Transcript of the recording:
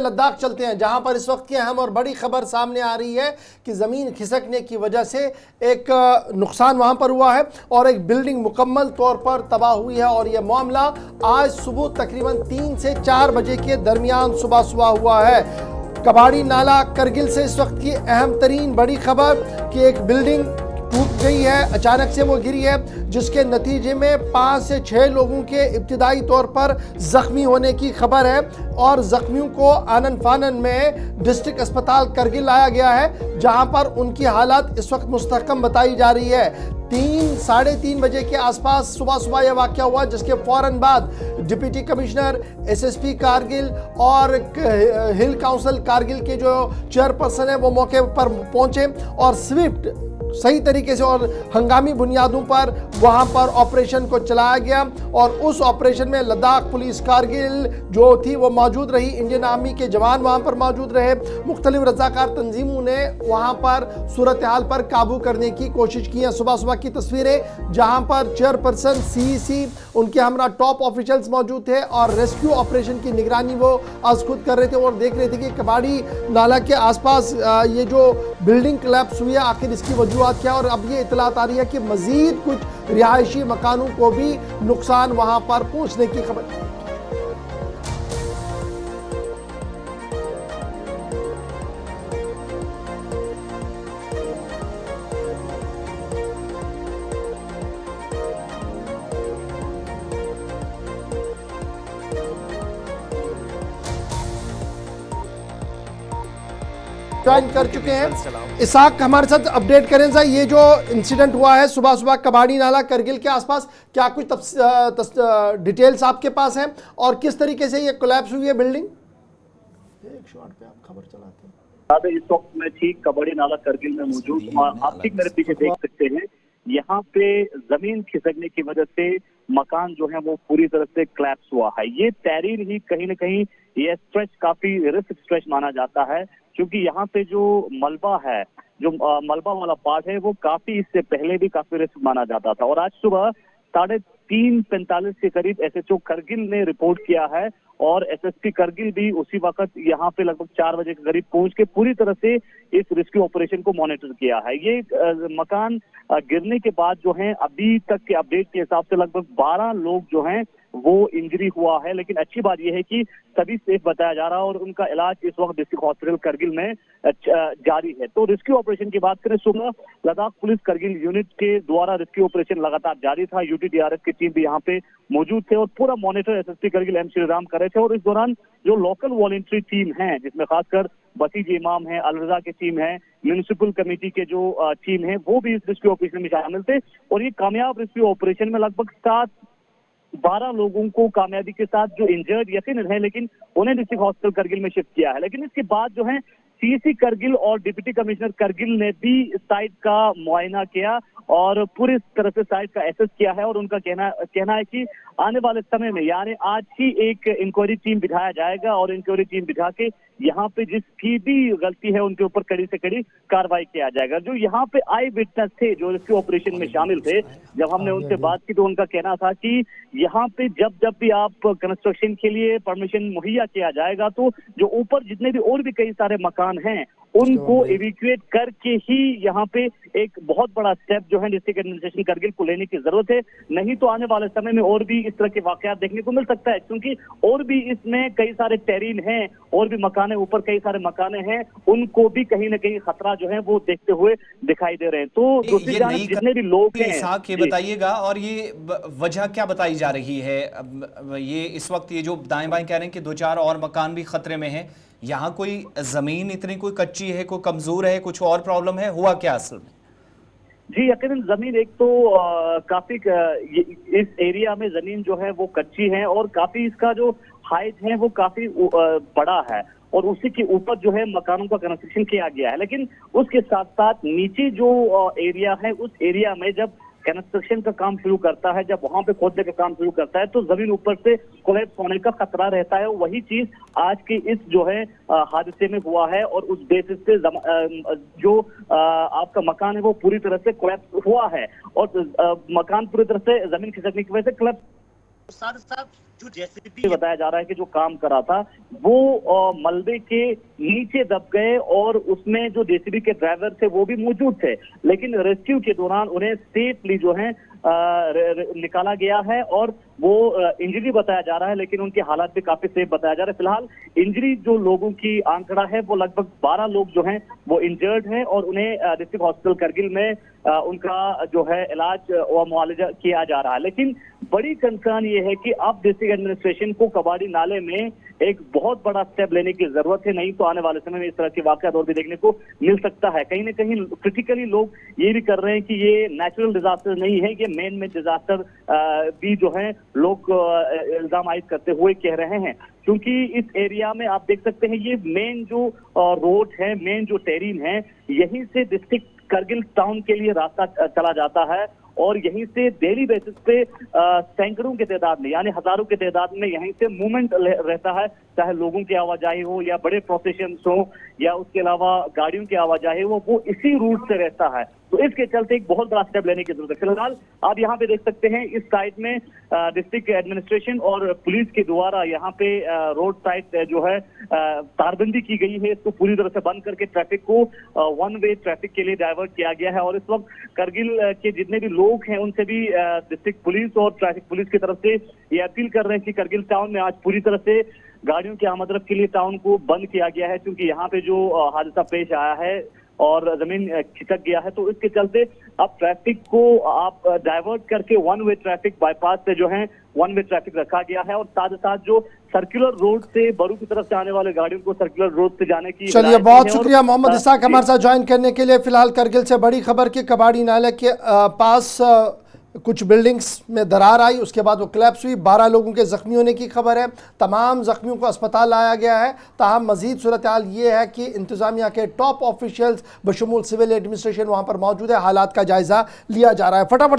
लद्दाख चलते हैं, जहां पर इस वक्त की अहम और बड़ी खबर सामने आ रही है कि ज़मीन खिसकने की वजह से एक नुकसान वहां पर हुआ है और एक बिल्डिंग मुकम्मल तौर पर तबाह हुई है। और यह मामला आज सुबह तकरीबन 3 से 4 बजे के दरमियान सुबह हुआ है। कबाड़ी नाला करगिल से इस वक्त की अहम तरीन बड़ी खबर कि एक बिल्डिंग टूट गई है, अचानक से वो गिरी है, जिसके नतीजे में 5 से 6 लोगों के इब्तिदाई तौर पर ज़ख्मी होने की खबर है और ज़ख्मियों को आनन फानन में डिस्ट्रिक्ट अस्पताल करगिल लाया गया है, जहां पर उनकी हालत इस वक्त मुस्तहकम बताई जा रही है। 3 साढ़े 3 बजे के आसपास सुबह यह वाक़या हुआ, जिसके फ़ौरन बाद डिप्टी कमिश्नर SSP कारगिल और हिल काउंसिल कारगिल के जो चेयरपर्सन है वो मौके पर पहुंचे और स्विफ्ट सही तरीके से और हंगामी बुनियादों पर वहां पर ऑपरेशन को चलाया गया। और उस ऑपरेशन में लद्दाख पुलिस कारगिल जो थी वो मौजूद रही, इंडियन आर्मी के जवान वहां पर मौजूद रहे, मुख्तलिफ रज़ाकार तंजीमों ने वहां पर सूरत हाल पर काबू करने की कोशिश की है। सुबह की तस्वीरें जहां पर चेयरपर्सन CEC उनके हमरा टॉप ऑफिशियल्स मौजूद थे और रेस्क्यू ऑपरेशन की निगरानी वो आज खुद कर रहे थे और देख रहे थे कि कबाड़ी नाला के आसपास ये जो बिल्डिंग कोलैप्स हुई है आखिर इसकी वजूहत क्या। और अब ये इतलात आ रही है कि मजीद कुछ रिहायशी मकानों को भी नुकसान वहां पर पहुंचने की खबर। ज्वाइन कर चुके हैं इसाक, हमारे साथ अपडेट करें सर, ये जो इंसिडेंट हुआ है सुबह कबाड़ी नाला करगिल के आसपास, क्या कुछ डिटेल्स आपके पास हैं और किस तरीके से ये कोलैप्स हुई है बिल्डिंग? एक शॉट पे आप खबर चलाते हैं। इस वक्त मैं ठीक कबाड़ी नाला करगिल में मौजूद हूं और आप ठीक मेरे पीछे देख सकते हैं, यहाँ पे जमीन खिसकने की वजह से मकान जो है वो पूरी तरह से कोलैप्स हुआ है। ये तहरीर ही कहीं ना कहीं ये स्ट्रेच काफी रिस्क स्ट्रेच माना जाता है, क्योंकि यहाँ पे जो मलबा है, जो मलबा वाला पार्ट है वो काफी इससे पहले भी काफी रिस्क माना जाता था। और आज सुबह 3:45 के करीब SHO करगिल ने रिपोर्ट किया है और SSP करगिल भी उसी वक्त यहाँ पे लगभग 4 बजे के करीब पहुंच के पूरी तरह से इस रेस्क्यू ऑपरेशन को मॉनिटर किया है। ये मकान गिरने के बाद जो है अभी तक के अपडेट के हिसाब से लगभग 12 लोग जो हैं वो इंजरी हुआ है, लेकिन अच्छी बात यह है कि सभी सेफ बताया जा रहा है और उनका इलाज इस वक्त डिस्ट्रिक्ट हॉस्पिटल करगिल में जारी है। तो रेस्क्यू ऑपरेशन की बात करें, सुबह लद्दाख पुलिस करगिल यूनिट के द्वारा रेस्क्यू ऑपरेशन लगातार जारी था। UTDRF की टीम भी यहाँ पे मौजूद थे और पूरा monitor SSP Kargil M Shriram कर रहे थे। और इस दौरान जो लोकल वॉलंटरी टीम है, जिसमें खासकर बसीज इमाम है, अलरजा की टीम है, म्यूनिसिपल कमेटी के जो टीम है, वो भी इस रेस्क्यू ऑपरेशन में शामिल थे और ये कामयाब रेस्क्यू ऑपरेशन में लगभग 12 लोगों को कामयाबी के साथ जो इंजर्ड यकीनन है, लेकिन उन्हें डिस्ट्रिक्ट हॉस्पिटल करगिल में शिफ्ट किया है। लेकिन इसके बाद जो है CEC करगिल और डिप्टी कमिश्नर करगिल ने भी साइट का मुआयना किया और पूरी तरह से साइट का एसेस किया है और उनका कहना है कि आने वाले समय में यानी आज ही एक इंक्वायरी टीम बिठाया जाएगा और इंक्वायरी टीम बिठा के यहाँ पे जिसकी भी गलती है उनके ऊपर कड़ी से कड़ी कार्रवाई किया जाएगा। जो यहाँ पे आई विटनेस थे, जो रेस्क्यू ऑपरेशन में शामिल थे, जब हमने उनसे बात की तो उनका कहना था कि यहाँ पे जब भी आप कंस्ट्रक्शन के लिए परमिशन मुहैया किया जाएगा तो जो ऊपर जितने भी और भी कई सारे मकान हैं उनको इवैक्यूएट करके ही यहाँ पे एक बहुत बड़ा स्टेप जो है डिस्ट्रिक्ट एडमिनिस्ट्रेशन करगिल को लेने की जरूरत है। नहीं तो आने वाले समय में और भी इस तरह के वाकयात देखने को मिल सकता है, क्योंकि और भी इसमें कई सारे टेरीन हैं और भी मकाने ऊपर कई सारे मकाने हैं, उनको भी कहीं ना कहीं खतरा जो है वो देखते हुए दिखाई दे रहे हैं। तो दूसरी जानिब जितने भी लोग हैं, ये बताइएगा और ये वजह क्या बताई जा रही है? ये इस वक्त ये जो दाएं बाएं कह रहे हैं कि 2-4 और मकान भी खतरे में है, यहाँ कोई जमीन इतनी कोई कच्ची है, कोई कमजोर है, कुछ और प्रॉब्लम है, हुआ क्या असल में? जी यकीनन जमीन एक तो काफी इस एरिया में जमीन जो है वो कच्ची है और काफी इसका जो हाइट है वो काफी बड़ा है और उसी के ऊपर जो है मकानों का कंस्ट्रक्शन किया गया है। लेकिन उसके साथ साथ नीचे जो एरिया है उस एरिया में जब कंस्ट्रक्शन का काम शुरू करता है, जब वहां पे खोदने का काम शुरू करता है तो जमीन ऊपर से कोलैप्स होने का खतरा रहता है। वही चीज आज के इस जो है हादसे में हुआ है और उस बेसिस पे जो आपका मकान है वो पूरी तरह से कोलैप्स हुआ है और मकान पूरी तरह से जमीन खिसकने की वजह से कोलैप्स साथ साथ जो जेसीबी बताया जा रहा है कि जो काम करा था वो मलबे के नीचे दब गए और उसमें जो जेसीबी के ड्राइवर थे वो भी मौजूद थे, लेकिन रेस्क्यू के दौरान उन्हें सेफली जो है निकाला गया है और वो इंजरी बताया जा रहा है, लेकिन उनकी हालत भी काफी सेफ बताया जा रहा है। फिलहाल इंजरी जो लोगों की आंकड़ा है वो लगभग 12 लोग जो हैं वो इंजर्ड हैं और उन्हें डिस्ट्रिक्ट हॉस्पिटल करगिल में उनका जो है इलाज और मुआवजा किया जा रहा है। लेकिन बड़ी कंसर्न ये है कि अब डिस्ट्रिक्ट एडमिनिस्ट्रेशन को कबाड़ी नाले में एक बहुत बड़ा स्टेप लेने की जरूरत है, नहीं तो आने वाले समय में इस तरह के वाकयात और भी देखने को मिल सकता है। कहीं ना कहीं क्रिटिकली लोग ये भी कर रहे हैं कि ये नेचुरल डिजास्टर नहीं है, ये मैन मेड डिजास्टर भी जो है लोग इल्जाम आयद करते हुए कह रहे हैं, क्योंकि इस एरिया में आप देख सकते हैं ये मेन जो रोड है, मेन जो टेरीन है, यहीं से डिस्ट्रिक्ट करगिल टाउन के लिए रास्ता चला जाता है और यहीं से डेली बेसिस पे सैकड़ों के तादाद में यानी हजारों के तादाद में यहीं से मूवमेंट रहता है, चाहे लोगों की आवाजाही हो या बड़े प्रोसेशन हो या उसके अलावा गाड़ियों की आवाजाही हो, वो इसी रूट से रहता है। तो इसके चलते एक बहुत बड़ा स्टेप लेने की जरूरत है। फिलहाल आप यहाँ पे देख सकते हैं इस साइड में डिस्ट्रिक्ट एडमिनिस्ट्रेशन और पुलिस के द्वारा यहाँ पे रोड साइड जो है तारबंदी की गई है, इसको पूरी तरह से बंद करके ट्रैफिक को वन वे ट्रैफिक के लिए डाइवर्ट किया गया है। और इस वक्त करगिल के जितने भी लोग हैं उनसे भी डिस्ट्रिक्ट पुलिस और ट्रैफिक पुलिस की तरफ से ये अपील कर रहे हैं कि करगिल टाउन में आज पूरी तरह से गाड़ियों की आमदरफ्त के लिए टाउन को बंद किया गया है, क्योंकि यहाँ पे जो हादसा पेश आया है और जमीन खिसक गया है, तो इसके चलते अब ट्रैफिक को आप डाइवर्ट करके वन वे ट्रैफिक बाईपास से जो है वन वे ट्रैफिक रखा गया है और साथ ही साथ जो सर्कुलर रोड से बरू की तरफ से आने वाले गाड़ियों को सर्कुलर रोड से जाने की। चलिए, बहुत शुक्रिया मोहम्मद इसाक हमारे साथ ज्वाइन करने के लिए। फिलहाल करगिल से बड़ी खबर कि कबाड़ी नाले के पास कुछ बिल्डिंग्स में दरार आई, उसके बाद वो क्लैप्स हुई, 12 लोगों के जख्मी होने की खबर है। तमाम जख्मियों को अस्पताल लाया गया है। ताहम मजीद सूरत हाल ये है कि इंतजामिया के टॉप ऑफिशियल्स बशमूल सिविल एडमिनिस्ट्रेशन वहाँ पर मौजूद है, हालात का जायजा लिया जा रहा है। फटाफट